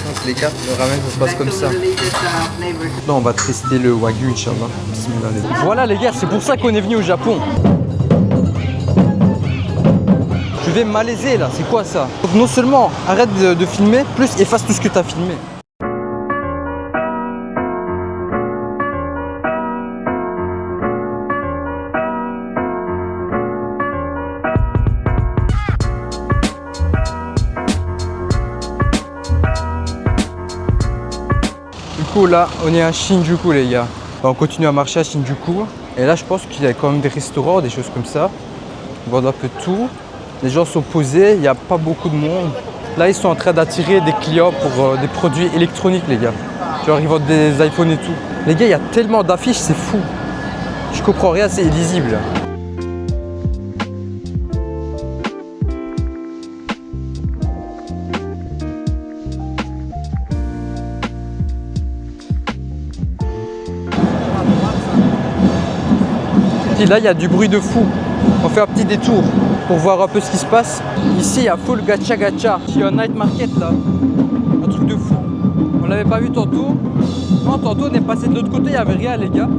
Donc les gars, le ramen ça se passe comme ça. Là on va tester le wagyu Inch'Allah. Bismillah. Voilà les gars, c'est pour ça qu'on est venu au Japon. Je vais me malaiser là, c'est quoi ça? Donc non seulement arrête de filmer, plus efface tout ce que tu as filmé. Du coup là, on est à Shinjuku les gars. On continue à marcher à Shinjuku. Et là je pense qu'il y a quand même des restaurants, des choses comme ça. On voit un peu tout. Les gens sont posés, il n'y a pas beaucoup de monde. Là, ils sont en train d'attirer des clients pour des produits électroniques, les gars. Genre, ils vendent des iPhones et tout. Les gars, il y a tellement d'affiches, c'est fou. Je comprends rien, c'est illisible. Et là, il y a du bruit de fou. On fait un petit détour pour voir un peu ce qui se passe. Ici, il y a full gacha gacha. Il y a un night market là. Un truc de fou. On l'avait pas vu tantôt. Non, tantôt on est passé de l'autre côté, il n'y avait rien les gars.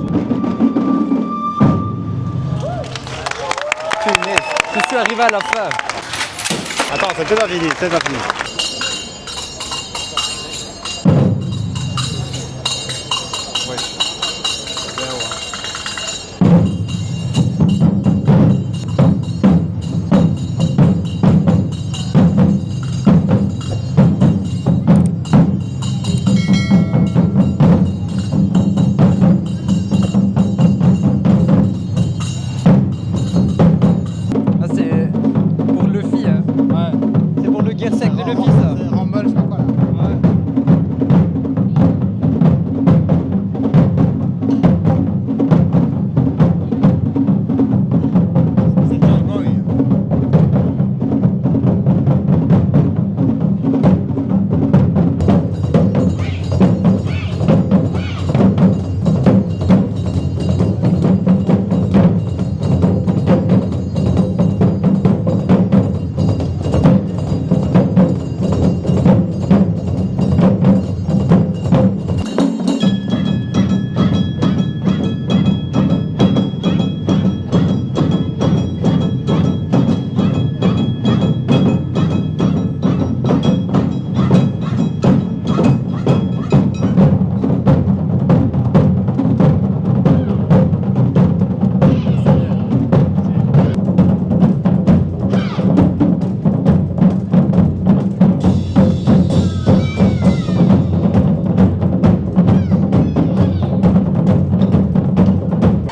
Je suis arrivé à la fin. Attends, c'est peut-être pas fini, c'est pas fini.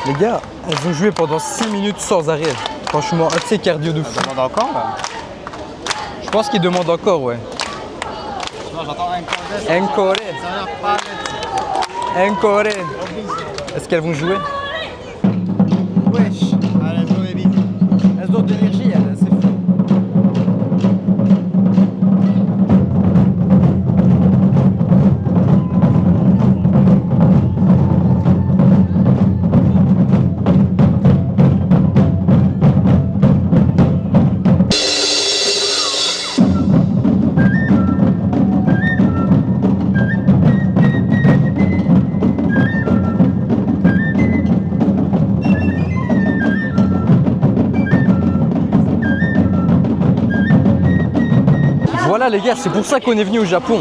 Les gars, elles ont joué pendant 6 minutes sans arrêt. Franchement, assez cardio de fou. Ça demande encore là? Je pense qu'ils demandent encore, ouais. Non, j'entends Encore. Encore. Est-ce qu'elles vont jouer? Wesh. Allez, jouez vite. Elles ont de l'énergie, elles, c'est fou. Voilà les gars, c'est pour ça qu'on est venu au Japon.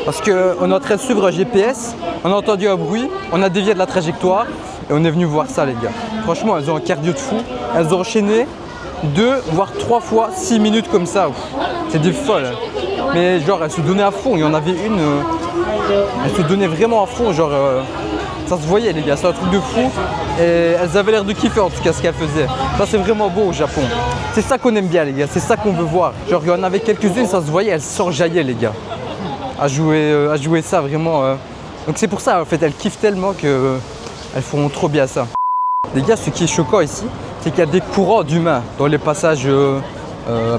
Parce qu'on est en train de suivre un GPS, on a entendu un bruit, on a dévié de la trajectoire et on est venu voir ça les gars. Franchement, elles ont un cardio de fou. Elles ont enchaîné 2 voire 3 fois 6 minutes comme ça. C'est des folles. Mais genre elles se donnaient à fond. Il y en avait une, elles se donnaient vraiment à fond. Genre ça se voyait les gars, c'est un truc de fou. Et elles avaient l'air de kiffer en tout cas ce qu'elles faisaient. Ça c'est vraiment beau au Japon. C'est ça qu'on aime bien les gars, c'est ça qu'on veut voir. Genre il y en avait quelques-unes, ça se voyait, elles s'enjaillaient les gars. À jouer ça vraiment. Donc c'est pour ça en fait, elles kiffent tellement qu'elles font trop bien ça. Les gars, ce qui est choquant ici, c'est qu'il y a des courants d'humains dans les passages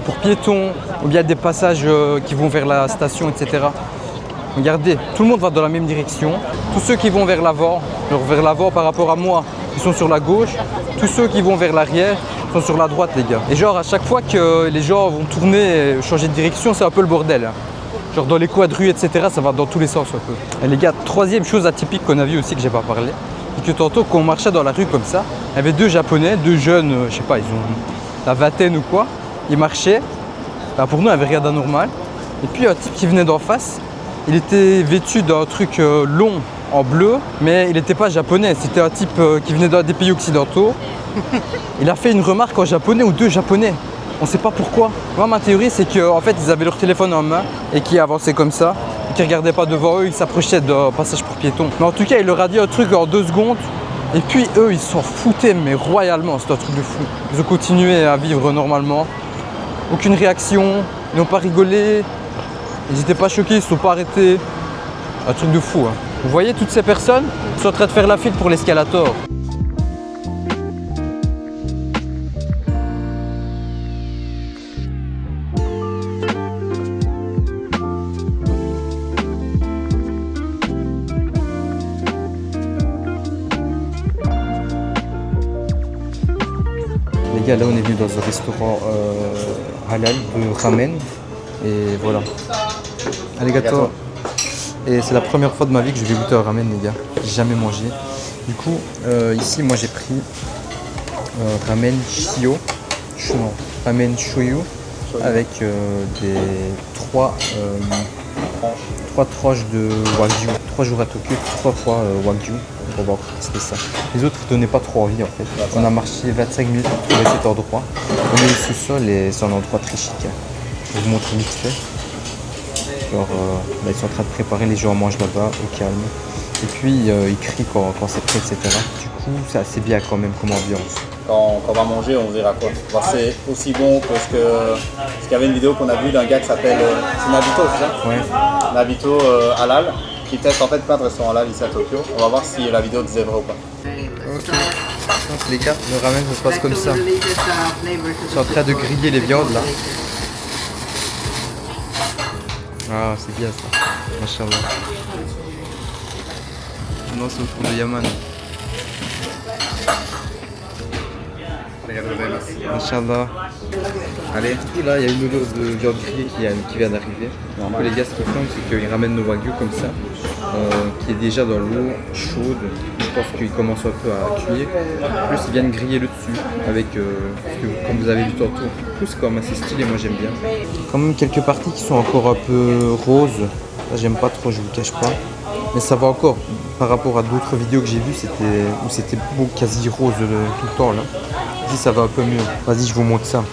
pour piétons, ou bien des passages qui vont vers la station, etc. Regardez, tout le monde va dans la même direction. Tous ceux qui vont vers l'avant par rapport à moi, ils sont sur la gauche. Tous ceux qui vont vers l'arrière sont sur la droite les gars. Et genre à chaque fois que les gens vont tourner et changer de direction, c'est un peu le bordel. Genre dans les coins de rue, etc. Ça va dans tous les sens un peu. Et les gars, troisième chose atypique qu'on a vu aussi que j'ai pas parlé, c'est que tantôt quand on marchait dans la rue comme ça, il y avait deux Japonais, deux jeunes, je sais pas, ils ont la vingtaine ou quoi. Ils marchaient. Bah, pour nous, il n'y avait rien d'anormal. Et puis un type qui venait d'en face, il était vêtu d'un truc long en bleu, mais il n'était pas japonais. C'était un type qui venait des pays occidentaux. Il a fait une remarque en japonais ou deux japonais. On ne sait pas pourquoi. Moi, ma théorie, c'est qu'en fait, ils avaient leur téléphone en main et qu'ils avançaient comme ça. Et qu'ils ne regardaient pas devant eux, ils s'approchaient d'un passage pour piétons. Mais en tout cas, il leur a dit un truc en 2 secondes. Et puis eux, ils s'en foutaient, mais royalement. C'était un truc de fou. Ils ont continué à vivre normalement. Aucune réaction, ils n'ont pas rigolé. Ils n'étaient pas choqués, ils ne se sont pas arrêtés. Un truc de fou. Hein. Vous voyez toutes ces personnes qui sont en train de faire la file pour l'escalator. Les gars, là on est venu dans un restaurant halal de ramen. Et voilà. Alligator. Et c'est la première fois de ma vie que je vais goûter un ramen, les gars. J'ai jamais mangé. Du coup, ici, moi j'ai pris ramen shio. Non, ramen shoyu avec trois tranches de wagyu. 3 jours à Tokyo, 3 fois wagyu. On va tester ça. Les autres ne donnaient pas trop envie en fait. On a marché 25 minutes pour trouver cet endroit. On est au sous-sol et c'est un endroit très chic. Je vais vous montrer vite fait. Genre, là, ils sont en train de préparer, les gens mangent là-bas au calme. Et puis ils crient quand c'est prêt, etc. Du coup, c'est assez bien quand même comme ambiance. Quand on va manger, on verra quoi. C'est aussi bon que parce qu'il y avait une vidéo qu'on a vue d'un gars qui s'appelle Nabito, c'est ça? Ouais. Nabito halal, qui teste en fait plein de restaurants halal ici à Tokyo. On va voir si la vidéo disait vrai ou pas. Ok. Donc les gars, le ramen ça se passe comme ça. Ils sont en train de griller les viandes là. Ah, c'est bien ça. Machallah. Non, c'est au fond de Yaman. Inch'Allah. Allez. Et là, il y a une odeur de viande grillée qui vient d'arriver. Les gars, ce qu'ils font, c'est qu'ils ramènent nos wagyu comme ça, qui est déjà dans l'eau chaude. Je pense qu'ils commencent un peu à cuire. Plus, ils viennent griller le dessus avec, comme vous avez vu tantôt. Du coup, c'est quand même assez stylé, moi j'aime bien. Quand même quelques parties qui sont encore un peu roses. Ça, j'aime pas trop, je vous cache pas. Mais ça va encore. Par rapport à d'autres vidéos que j'ai vues, c'était quasi rose tout le temps là. Ici ça va un peu mieux. Vas-y, je vous montre ça.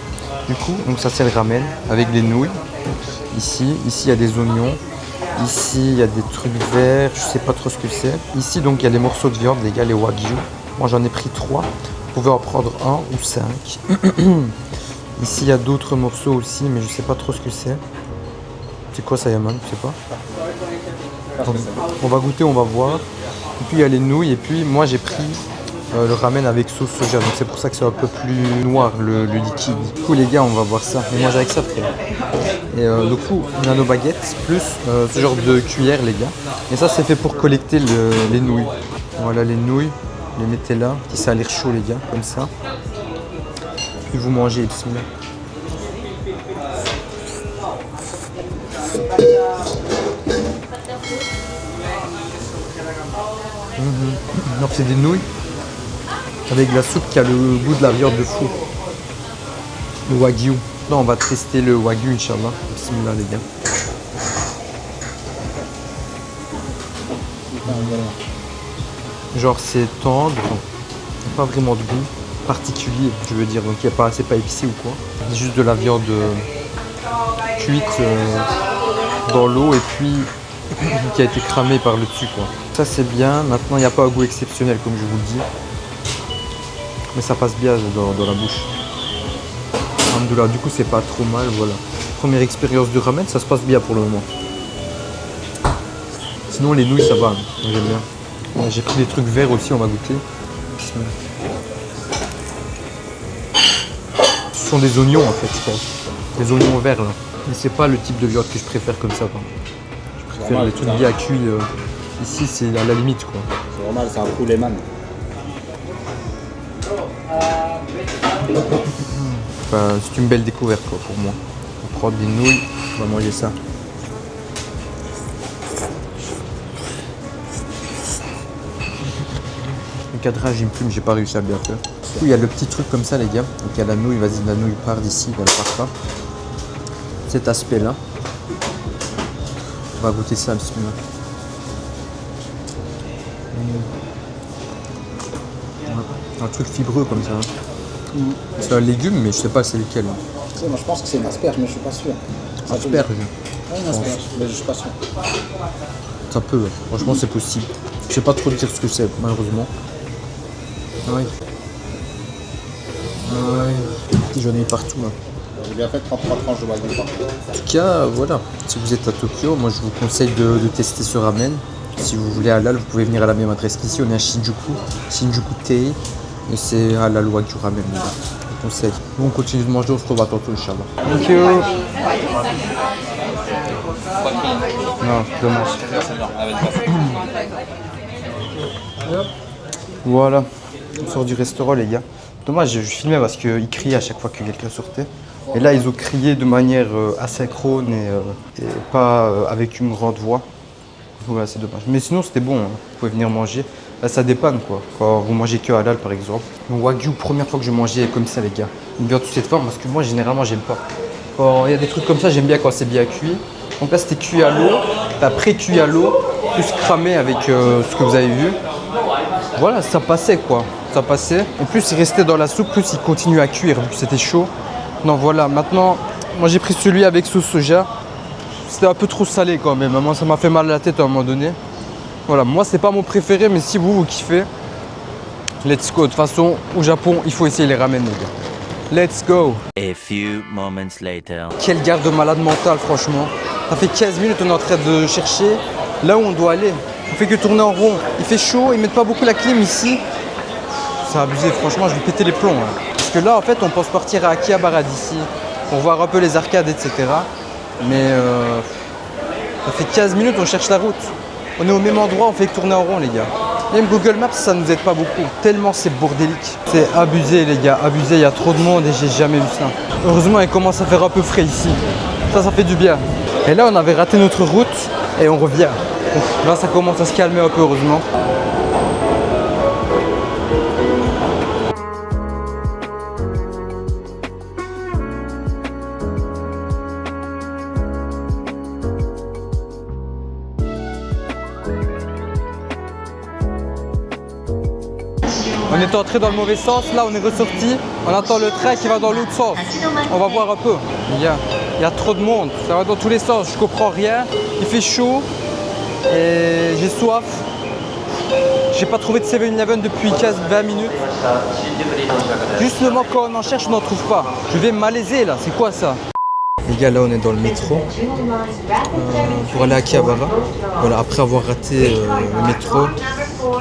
Du coup, donc ça c'est le ramen avec les nouilles. Ici il y a des oignons. Ici il y a des trucs verts, je sais pas trop ce que c'est. Ici donc il y a les morceaux de viande, les gars, les wagyu. Moi j'en ai pris 3. Vous pouvez en prendre 1 ou 5. Ici il y a d'autres morceaux aussi, mais je sais pas trop ce que c'est. C'est quoi ça, Yaman? Je sais pas. On va goûter, on va voir. Et puis il y a les nouilles. Et puis moi j'ai pris le ramen avec sauce soja. Donc c'est pour ça que c'est un peu plus noir le liquide. Du coup les gars, on va voir ça. On mange avec ça, frère. Et du coup on a nos baguettes plus ce genre de cuillère, les gars. Et ça c'est fait pour collecter les nouilles. Voilà les nouilles. Les mettez là. Si ça a l'air chaud, les gars, comme ça. Puis vous mangez, bismillah. Donc c'est des nouilles avec de la soupe qui a le goût de la viande de fou. Le wagyu. Là on va tester le wagyu, Inch'Allah. Bismillah les gars. Genre c'est tendre, pas vraiment de goût particulier, je veux dire, donc c'est pas épicé ou quoi. C'est juste de la viande cuite dans l'eau et puis qui a été cramée par le dessus quoi. Ça c'est bien, maintenant il n'y a pas un goût exceptionnel comme je vous le dis. Mais ça passe bien dans la bouche. Alhamdoulilah, du coup c'est pas trop mal, voilà. Première expérience du ramen, ça se passe bien pour le moment. Sinon les nouilles ça va, j'aime bien. J'ai pris des trucs verts aussi, on va goûter. Ce sont des oignons en fait, je pense. Des oignons verts là. Mais c'est pas le type de viande que je préfère comme ça. Je préfère les trucs bien cuits. Ici c'est à la limite quoi. C'est normal, c'est un poulet man. Enfin, c'est une belle découverte quoi pour moi. On prend des nouilles, on va manger ça. cadrage, une plume, j'ai pas réussi à bien faire. Du coup, il y a le petit truc comme ça, les gars. Donc, il y a la nouille, vas-y, la nouille part d'ici, elle part pas. Cet aspect-là. On va goûter ça, bismillah. Un truc fibreux comme ça. C'est un légume, mais je sais pas c'est lequel. Moi, je pense que c'est une asperge, mais je suis pas sûr. Asperge. Oui, une asperge, mais je suis pas sûr. Ça peut, franchement, c'est possible. Je sais pas trop dire ce que c'est, malheureusement. Ouais. J'en ai partout là. J'ai bien fait 33 tranches de wagyu partout. En tout cas, voilà. Si vous êtes à Tokyo, moi je vous conseille de tester ce ramen. Si vous voulez halal, vous pouvez venir à la même adresse qu'ici. On est à Shinjuku Tei. Et c'est halal wagyu ramen. Je vous conseille. Nous on continue de manger, on se retrouve tantôt, Inch'Allah. Thank you. Non, dommage. Voilà, on sort du restaurant les gars. Dommage, je filmais parce qu'ils criaient à chaque fois que quelqu'un sortait. Et là, ils ont crié de manière asynchrone et pas avec une grande voix. Voilà, c'est dommage. Mais sinon, c'était bon, hein. Vous pouvez venir manger. Là, ça dépanne quoi. Quand vous mangez que halal par exemple. Mon wagyu, première fois que je mangeais comme ça les gars. Bien toute cette forme parce que moi, généralement, j'aime pas. Quand il y a des trucs comme ça, j'aime bien quand c'est bien cuit. Donc là, c'était cuit à l'eau. T'as pré-cuit à l'eau, plus cramé avec ce que vous avez vu. Voilà, ça passait quoi. Ça passait. Et plus il restait dans la soupe, plus il continue à cuire vu que c'était chaud. Non voilà, maintenant, moi j'ai pris celui avec sauce soja. C'était un peu trop salé quand même. Moi ça m'a fait mal à la tête à un moment donné. Voilà, moi c'est pas mon préféré, mais si vous kiffez, let's go. De toute façon, au Japon, il faut essayer les ramen les gars. Let's go. A few moments later. Quel garde malade mental franchement. Ça fait 15 minutes on est en train de chercher là où on doit aller. On fait que tourner en rond. Il fait chaud, ils mettent pas beaucoup la clim ici. C'est abusé, franchement, je vais péter les plombs. Hein. Parce que là, en fait, on pense partir à Akihabara d'ici pour voir un peu les arcades, etc. Mais ça fait 15 minutes, on cherche la route. On est au même endroit, on fait que tourner en rond, les gars. Même Google Maps, ça nous aide pas beaucoup. Tellement c'est bordélique. C'est abusé, les gars, abusé. Il y a trop de monde et j'ai jamais vu ça. Heureusement, il commence à faire un peu frais ici. Ça fait du bien. Et là, on avait raté notre route et on revient. Ouf, là, ça commence à se calmer un peu, heureusement. On est entré dans le mauvais sens, là on est ressorti, on attend le train qui va dans l'autre sens. On va voir un peu. Il y a trop de monde, ça va dans tous les sens, je comprends rien, il fait chaud et j'ai soif. J'ai pas trouvé de 7-Eleven depuis 15-20 minutes. Justement quand on en cherche, on n'en trouve pas. Je vais me malaiser là, c'est quoi ça? Les gars, là on est dans le métro pour aller à Akihabara. Voilà, après avoir raté le métro,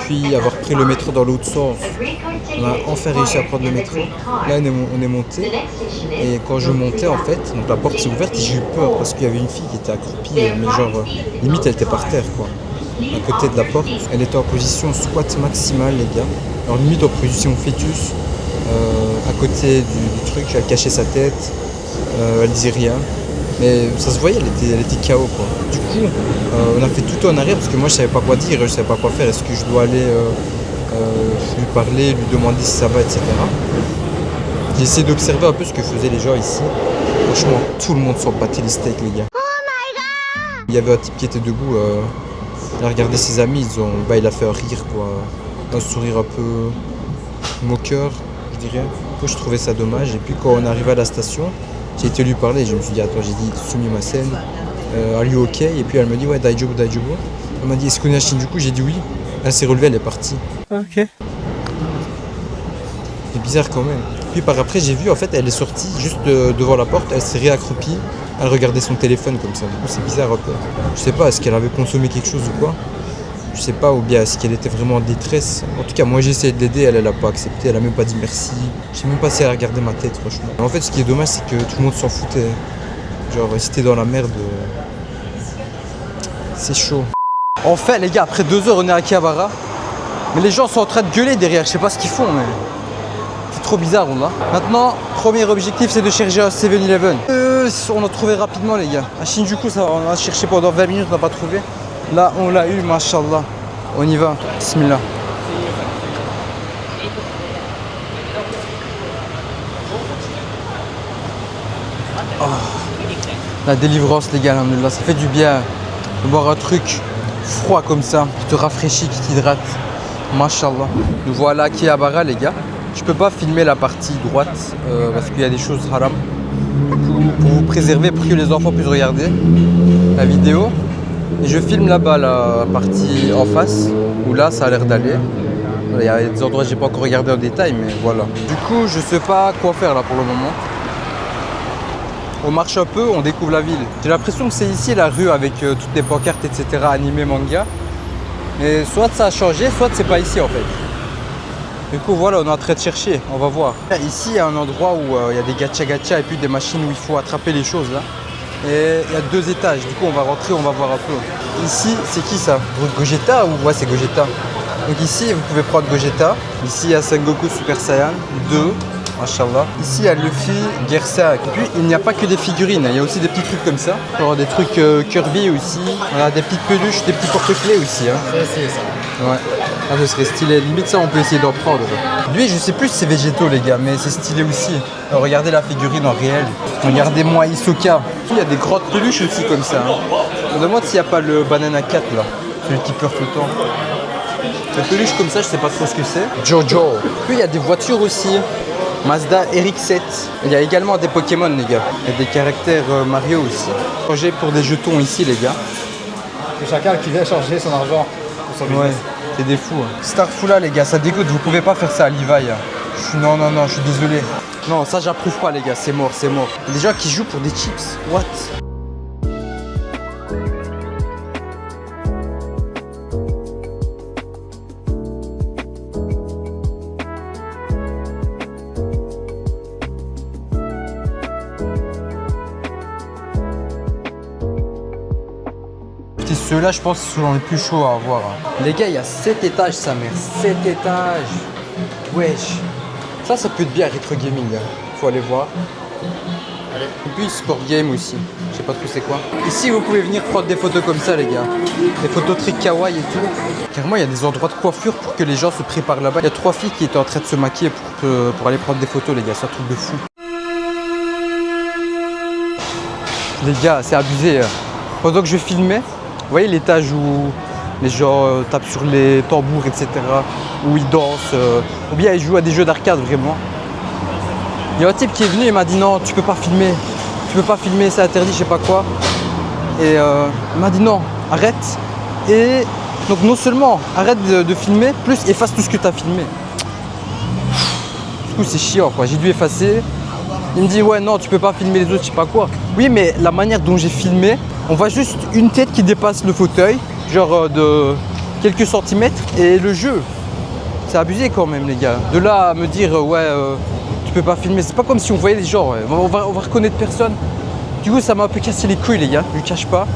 puis avoir pris le métro dans l'autre sens, on a enfin réussi à prendre le métro. Là on est monté et quand je montais en fait, donc la porte s'est ouverte et j'ai eu peur parce qu'il y avait une fille qui était accroupie, mais genre limite elle était par terre quoi. À côté de la porte, elle était en position squat maximale les gars. Alors limite en position fœtus, à côté du truc, elle cachait sa tête. Elle disait rien, mais ça se voyait, elle était KO quoi. Du coup, on a fait tout en arrière parce que moi je savais pas quoi dire, je savais pas quoi faire. Est-ce que je dois aller lui parler, lui demander si ça va, etc. J'ai essayé d'observer un peu ce que faisaient les gens ici. Franchement, tout le monde s'en battait les steaks les gars. Oh my god! Il y avait un type qui était debout, il a regardé ses amis, il a fait un rire quoi, un sourire un peu moqueur, je dirais. Moi je trouvais ça dommage et puis quand on est arrivé à la station, j'ai été lui parler, je me suis dit attends, j'ai dit sumimasen, are you ok? Et puis elle me dit ouais daijoubu. Elle m'a dit est-ce qu'on est à Shinjuku? J'ai dit oui. Elle s'est relevée, elle est partie. Ok. C'est bizarre quand même. Puis par après j'ai vu en fait elle est sortie juste devant la porte, elle s'est réaccroupie, elle regardait son téléphone comme ça. Du coup c'est bizarre un peu. Je sais pas, est-ce qu'elle avait consommé quelque chose ou quoi? Je sais pas, ou bien est-ce qu'elle était vraiment en détresse. En tout cas, moi j'ai essayé de l'aider, elle a pas accepté, elle a même pas dit merci. Je sais même pas si elle a regardé ma tête, franchement. En fait, ce qui est dommage, c'est que tout le monde s'en foutait. Genre, si t'es dans la merde, c'est chaud. Enfin, les gars, après 2 heures, on est à Akihabara. Mais les gens sont en train de gueuler derrière, je sais pas ce qu'ils font, mais c'est trop bizarre, on a. Maintenant, premier objectif, c'est de chercher un 7-Eleven. On a trouvé rapidement, les gars. À Shinjuku, ça, on a cherché pendant 20 minutes, on n'a pas trouvé. Là, on l'a eu, mashallah. On y va. Bismillah. La délivrance les gars, là, ça fait du bien de boire un truc froid comme ça, qui te rafraîchit, qui t'hydrate. Mashallah. Nous voilà à Akihabara les gars. Je peux pas filmer la partie droite parce qu'il y a des choses haram. Du coup, pour vous préserver, pour que les enfants puissent regarder la vidéo. Et je filme là-bas la partie en face, où là ça a l'air d'aller. Il y a des endroits que j'ai pas encore regardé en détail, mais voilà. Du coup, je sais pas quoi faire là pour le moment. On marche un peu, on découvre la ville. J'ai l'impression que c'est ici la rue avec toutes les pancartes, etc. animées, manga. Mais soit ça a changé, soit c'est pas ici en fait. Du coup voilà, on est en train de chercher, on va voir. Ici il y a un endroit où il y a des gacha et puis des machines où il faut attraper les choses là. Et il y a 2 étages, du coup on va rentrer, on va voir un peu. Ici, c'est qui ça? Gogeta ou ouais c'est Gogeta. Donc ici vous pouvez prendre Gogeta. Ici il y a Sengoku Super Saiyan 2. Machallah. Ici il y a Luffy, Gersa. Et puis il n'y a pas que des figurines, il y a aussi des petits trucs comme ça. Genre des trucs Kirby aussi. On a des petites peluches, des petits porte-clés aussi. Hein. C'est ça. Ouais. Ah, ce serait stylé. Limite ça on peut essayer d'en prendre. Lui je sais plus si c'est végétaux les gars, mais c'est stylé aussi. Alors, regardez la figurine en réel. Regardez-moi Hisoka. Il y a des grottes peluches aussi comme ça. Hein. On me demande s'il n'y a pas le Banana Cat là. Celui qui pleure tout le temps. Les peluches comme ça je sais pas trop ce que c'est. Jojo. Puis il y a des voitures aussi. Mazda RX-7. Il y a également des Pokémon les gars. Il y a des caractères Mario aussi. Changer pour des jetons ici les gars. C'est chacun qui vient changer son argent pour son business. Ouais, c'est des fous. Hein. Starfula les gars, ça dégoûte, vous pouvez pas faire ça à Levi. Non, je suis désolé. Non, ça j'approuve pas les gars, c'est mort, c'est mort. Il y a des gens qui jouent pour des chips. What? Ceux-là, je pense, sont les plus chauds à avoir. Les gars, il y a 7 étages, sa mère. 7 étages. Wesh. Ça peut être bien rétro gaming. Hein. Faut aller voir. Allez. Et puis sport game aussi. Je sais pas trop c'est quoi. Ici, vous pouvez venir prendre des photos comme ça, les gars. Des photos très kawaii et tout. Carrément, il y a des endroits de coiffure pour que les gens se préparent là-bas. Il y a 3 filles qui étaient en train de se maquiller pour aller prendre des photos, les gars. C'est un truc de fou. Les gars, c'est abusé. Pendant que je filmais, vous voyez l'étage où les gens tapent sur les tambours, etc. Où ils dansent, ou bien ils jouent à des jeux d'arcade vraiment. Il y a un type qui est venu et m'a dit non, tu peux pas filmer. Tu peux pas filmer, c'est interdit, je sais pas quoi. Et il m'a dit non, arrête. Et donc non seulement arrête de filmer, plus efface tout ce que tu as filmé. Du coup c'est chiant quoi, j'ai dû effacer. Il me dit ouais non tu peux pas filmer les autres, je sais pas quoi. Oui mais la manière dont j'ai filmé, on voit juste une tête qui dépasse le fauteuil, genre de quelques centimètres, et le jeu, c'est abusé quand même les gars. De là à me dire ouais tu peux pas filmer, c'est pas comme si on voyait les gens, ouais. on va reconnaître personne. Du coup ça m'a un peu cassé les couilles les gars, je ne cache pas.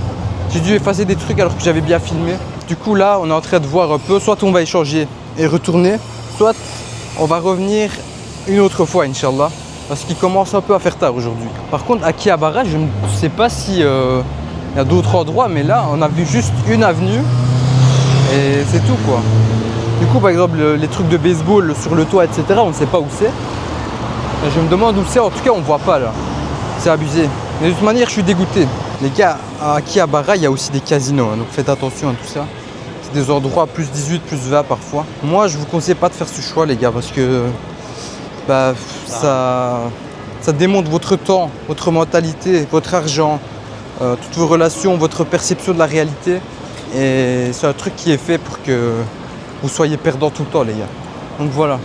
J'ai dû effacer des trucs alors que j'avais bien filmé. Du coup là on est en train de voir un peu, soit on va échanger et retourner, soit on va revenir une autre fois Inch'Allah. Parce qu'il commence un peu à faire tard aujourd'hui. Par contre, à Akihabara, je ne sais pas si y a d'autres endroits, mais là, on a vu juste une avenue et c'est tout quoi. Du coup, par exemple, les trucs de baseball sur le toit, etc., on ne sait pas où c'est. Je me demande où c'est, en tout cas, on ne voit pas là. C'est abusé. Mais de toute manière, je suis dégoûté. Les gars, à Akihabara, il y a aussi des casinos, hein, donc faites attention à tout ça. C'est des endroits plus 18, plus 20 parfois. Moi, je vous conseille pas de faire ce choix, les gars, parce que bah, ça démonte votre temps, votre mentalité, votre argent, toutes vos relations, votre perception de la réalité. Et c'est un truc qui est fait pour que vous soyez perdant tout le temps les gars. Donc voilà.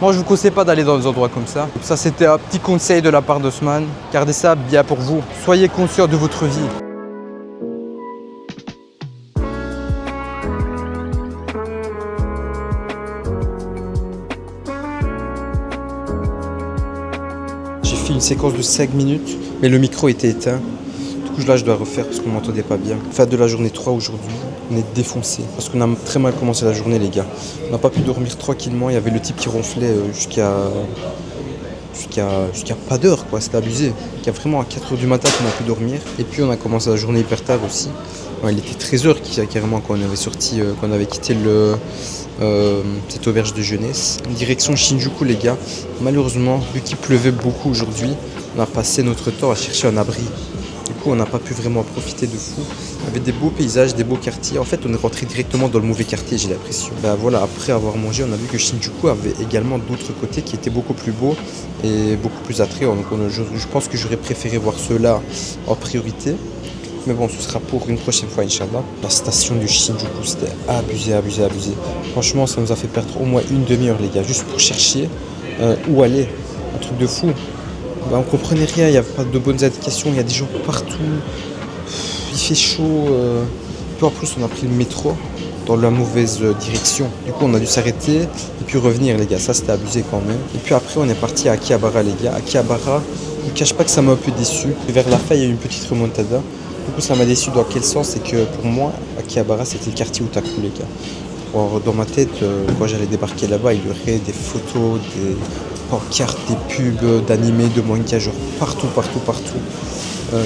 Moi je vous conseille pas d'aller dans des endroits comme ça. Ça c'était un petit conseil de la part d'Osman. Gardez ça bien pour vous. Soyez conscient de votre vie. J'ai fait une séquence de 5 minutes, mais le micro était éteint. Du coup là je dois refaire parce qu'on m'entendait pas bien. Fin de la journée 3 aujourd'hui, on est défoncé parce qu'on a très mal commencé la journée les gars. On n'a pas pu dormir tranquillement, il y avait le type qui ronflait jusqu'à pas d'heure quoi, c'était abusé. Il y a vraiment à 4h du matin qu'on a pu dormir. Et puis on a commencé la journée hyper tard aussi. Ouais, il était 13h carrément quand on avait sorti, quand on avait quitté cette auberge de jeunesse. Direction Shinjuku les gars. Malheureusement, vu qu'il pleuvait beaucoup aujourd'hui, on a passé notre temps à chercher un abri. Du coup, on n'a pas pu vraiment profiter de fou. Il y avait des beaux paysages, des beaux quartiers. En fait, on est rentré directement dans le mauvais quartier, j'ai l'impression. Ben voilà, après avoir mangé, on a vu que Shinjuku avait également d'autres côtés qui étaient beaucoup plus beaux et beaucoup plus attrayants. Donc je pense que j'aurais préféré voir ceux-là en priorité. Mais bon, ce sera pour une prochaine fois, Inch'Allah. La station du Shinjuku, c'était abusé. Franchement, ça nous a fait perdre au moins une demi-heure, les gars, juste pour chercher où aller. Un truc de fou. Bah, on comprenait rien, il n'y avait pas de bonnes indications, il y a des gens partout. Il fait chaud. Puis en plus, on a pris le métro dans la mauvaise direction. Du coup, on a dû s'arrêter et puis revenir, les gars. Ça, c'était abusé quand même. Et puis après, on est parti à Akihabara, les gars. Akihabara, je ne cache pas que ça m'a un peu déçu. Vers la fin, il y a eu une petite remontada. Du coup, ça m'a déçu dans quel sens? C'est que pour moi, Akihabara, c'était le quartier otaku, les gars. Alors, dans ma tête, quand j'allais débarquer là-bas, il y aurait des photos, des pancartes, des pubs, d'animés, de mangas, genre partout.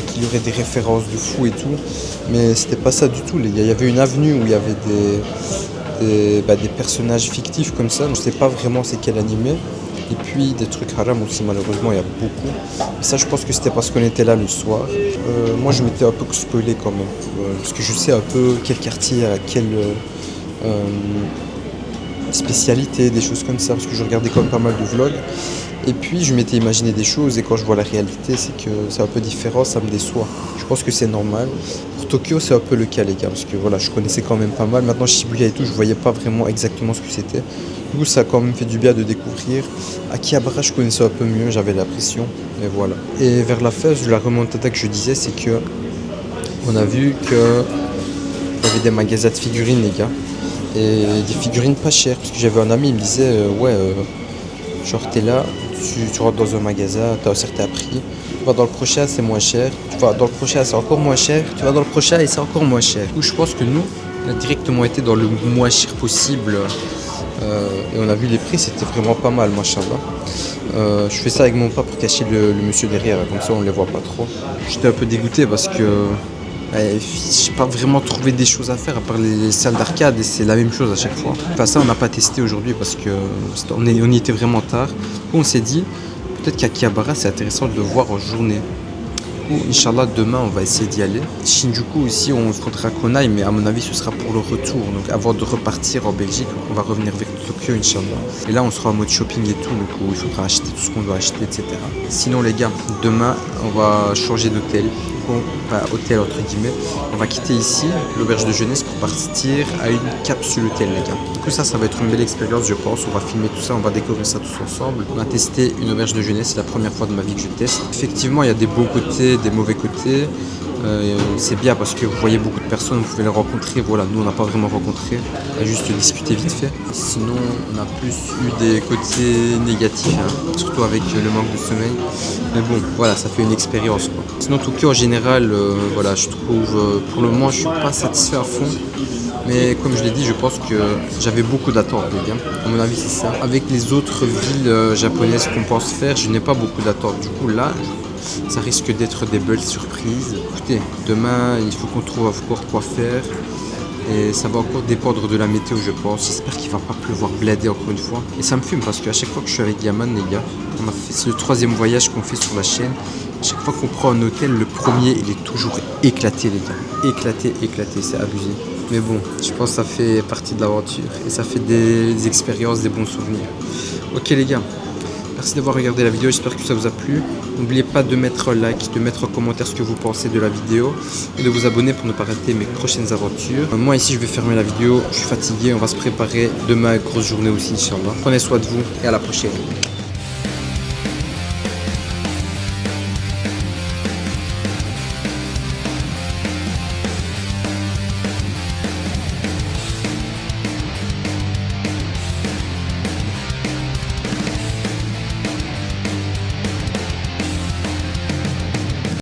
Qu'il y aurait des références de fou et tout. Mais c'était pas ça du tout, les gars. Il y avait une avenue où il y avait des personnages fictifs comme ça. Je sais pas vraiment c'est quel animé. Et puis des trucs haram aussi, malheureusement, il y a beaucoup. Et ça, je pense que c'était parce qu'on était là le soir. Moi, je m'étais un peu spoilé quand même. Parce que je sais un peu quel quartier, à quelle spécialité, des choses comme ça. Parce que je regardais quand même pas mal de vlogs. Et puis, je m'étais imaginé des choses. Et quand je vois la réalité, c'est que c'est un peu différent, ça me déçoit. Je pense que c'est normal. Pour Tokyo, c'est un peu le cas, les gars. Parce que voilà, je connaissais quand même pas mal. Maintenant, Shibuya et tout, je voyais pas vraiment exactement ce que c'était. Du coup, ça a quand même fait du bien de découvrir. Akihabara, je connaissais un peu mieux, j'avais l'impression. Et voilà. Et vers la fin de la remontada que je disais, c'est que on a vu que il y avait des magasins de figurines, les gars. Et des figurines pas chères. Parce que j'avais un ami, il me disait, genre t'es là, tu rentres dans un magasin, t'as un certain prix. Tu vas dans le prochain, c'est moins cher. Tu vas dans le prochain, c'est encore moins cher. Tu vas dans le prochain et c'est encore moins cher. Du coup, je pense que nous, on a directement été dans le moins cher possible. Et on a vu les prix, c'était vraiment pas mal, machallah. Je fais ça avec mon papa pour cacher le monsieur derrière, comme ça on ne les voit pas trop. J'étais un peu dégoûté parce que j'ai pas vraiment trouvé des choses à faire à part les salles d'arcade et c'est la même chose à chaque fois. Enfin ça on n'a pas testé aujourd'hui parce qu'on y était vraiment tard. Du coup on s'est dit peut-être qu'Akihabara c'est intéressant de le voir en journée. Inch'Allah, demain on va essayer d'y aller. Shinjuku ici on faudra qu'on aille, mais à mon avis ce sera pour le retour. Donc avant de repartir en Belgique, on va revenir vers Tokyo, Inch'Allah. Et là on sera en mode shopping et tout, donc il faudra acheter tout ce qu'on doit acheter, etc. Sinon les gars, demain on va changer d'hôtel. Enfin, hôtel entre guillemets. On va quitter ici l'auberge de jeunesse pour partir à une capsule hôtel, les gars. Du coup ça va être une belle expérience, je pense. On va filmer tout ça, on va découvrir ça tous ensemble. On a testé une auberge de jeunesse, c'est la première fois de ma vie que je teste. Effectivement il y a des beaux côtés, des mauvais côtés. C'est bien parce que vous voyez beaucoup de personnes, vous pouvez les rencontrer. Voilà, nous on n'a pas vraiment rencontré, on a juste discuté vite fait. Sinon on a plus eu des côtés négatifs, hein, surtout avec le manque de sommeil. Mais bon, voilà, ça fait une expérience, quoi. Sinon Tokyo en général, voilà, je trouve pour le moment je suis pas satisfait à fond. Mais comme je l'ai dit, je pense que j'avais beaucoup d'attentes, les gars. À mon avis, c'est ça. Avec les autres villes japonaises qu'on pense faire, je n'ai pas beaucoup d'attentes. Du coup, là, ça risque d'être des belles surprises. Écoutez, demain, il faut qu'on trouve encore quoi faire. Et ça va encore dépendre de la météo, je pense. J'espère qu'il va pas pleuvoir bladé encore une fois. Et ça me fume parce qu'à chaque fois que je suis avec Yaman, les gars, c'est le 3e voyage qu'on fait sur la chaîne. À chaque fois qu'on prend un hôtel, le premier, il est toujours éclaté, les gars. Éclaté, c'est abusé. Mais bon, je pense que ça fait partie de l'aventure. Et ça fait des expériences, des bons souvenirs. Ok, les gars. Merci d'avoir regardé la vidéo, j'espère que ça vous a plu. N'oubliez pas de mettre un like, de mettre en commentaire ce que vous pensez de la vidéo et de vous abonner pour ne pas rater mes prochaines aventures. Moi ici je vais fermer la vidéo, je suis fatigué, on va se préparer demain, grosse journée aussi, Inch'Allah. Prenez soin de vous et à la prochaine.